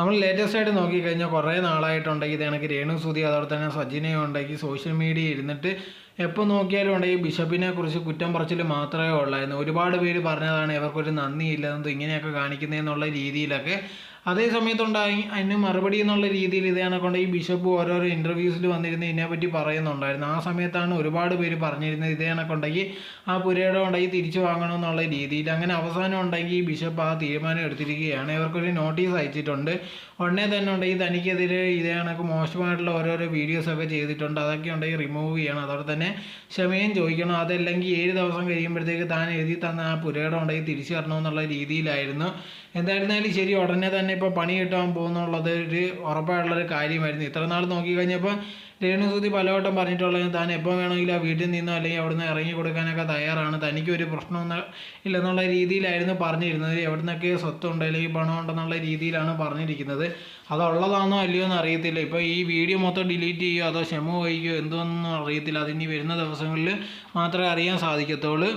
നമ്മൾ ലേറ്റസ്റ്റ് ആയിട്ട് നോക്കിക്കഴിഞ്ഞാൽ കുറേ നാളായിട്ടുണ്ടെങ്കിൽ ഇത് കണക്ക് രേണു സുധി അതോടെ തന്നെ സജിനയും ഉണ്ടെങ്കിൽ സോഷ്യൽ മീഡിയ ഇരുന്നിട്ട് എപ്പോൾ നോക്കിയാലും ഉണ്ടെങ്കിൽ ബിഷപ്പിനെ കുറിച്ച് കുറ്റം പറച്ചിൽ മാത്രമേ ഉള്ളായിരുന്നു. ഒരുപാട് പേര് പറഞ്ഞതാണ് ഇവർക്കൊരു നന്ദിയില്ലെന്നത് ഇങ്ങനെയൊക്കെ കാണിക്കുന്നതെന്നുള്ള രീതിയിലൊക്കെ. അതേ സമയത്തുണ്ടായി അതിന് മറുപടി എന്നുള്ള രീതിയിൽ ഇത് കണക്കൊണ്ട് ഈ ബിഷപ്പ് ഓരോരോ ഇൻ്റർവ്യൂസിൽ വന്നിരുന്ന് ഇതിനെപ്പറ്റി പറയുന്നുണ്ടായിരുന്നു. ആ സമയത്താണ് ഒരുപാട് പേര് പറഞ്ഞിരുന്നത് ഇത് കണക്കുണ്ടെങ്കിൽ ആ പുരയുടെ ഉണ്ടെങ്കിൽ തിരിച്ചു വാങ്ങണമെന്നുള്ള രീതിയിൽ. അങ്ങനെ അവസാനം ഉണ്ടെങ്കിൽ ഈ ബിഷപ്പ് ആ തീരുമാനം എടുത്തിരിക്കുകയാണ്. ഇവർക്കൊരു നോട്ടീസ് അയച്ചിട്ടുണ്ട്. ഉടനെ തന്നെ ഉണ്ടെങ്കിൽ തനിക്കെതിരെ ഇതേ കണക്ക് മോശമായിട്ടുള്ള ഓരോരോ വീഡിയോസൊക്കെ ചെയ്തിട്ടുണ്ട്. അതൊക്കെ ഉണ്ടെങ്കിൽ റിമൂവ് ചെയ്യണം. അതോടെ തന്നെ ക്ഷമയും ചോദിക്കണം. അതല്ലെങ്കിൽ 7 ദിവസം കഴിയുമ്പോഴത്തേക്ക് താൻ എഴുതി തന്ന ആ പുരയുടെ ഉണ്ടെങ്കിൽ തിരിച്ചു തരണമെന്നുള്ള രീതിയിലായിരുന്നു. എന്തായിരുന്നാലും ശരി, ഉടനെ തന്നെ ഇപ്പോൾ പണി കിട്ടാൻ പോകുന്നുള്ളത് ഒരു ഉറപ്പായിട്ടുള്ളൊരു കാര്യമായിരുന്നു. ഇത്ര നാൾ നോക്കിക്കഴിഞ്ഞപ്പോൾ രേണു സുധി പലവട്ടം പറഞ്ഞിട്ടുള്ളത് താൻ എപ്പോൾ വേണമെങ്കിലും ആ വീട്ടിൽ നിന്നോ അല്ലെങ്കിൽ അവിടുന്ന് ഇറങ്ങി കൊടുക്കാനൊക്കെ തയ്യാറാണ്, തനിക്കൊരു പ്രശ്നമൊന്നും ഇല്ലെന്നുള്ള രീതിയിലായിരുന്നു പറഞ്ഞിരുന്നത്. എവിടെ നിന്നൊക്കെ സ്വത്തുണ്ട് അല്ലെങ്കിൽ പണം ഉണ്ടെന്നുള്ള രീതിയിലാണ് പറഞ്ഞിരിക്കുന്നത്. അതുള്ളതാണോ അല്ലയോ എന്ന് അറിയത്തില്ല. ഇപ്പോൾ ഈ വീഡിയോ മൊത്തം ഡിലീറ്റ് ചെയ്യുകയോ അതോ ക്ഷമ വഹിക്കുകയോ എന്തോന്നും അറിയത്തില്ല. അതിനി വരുന്ന ദിവസങ്ങളിൽ മാത്രമേ അറിയാൻ സാധിക്കത്തുള്ളൂ.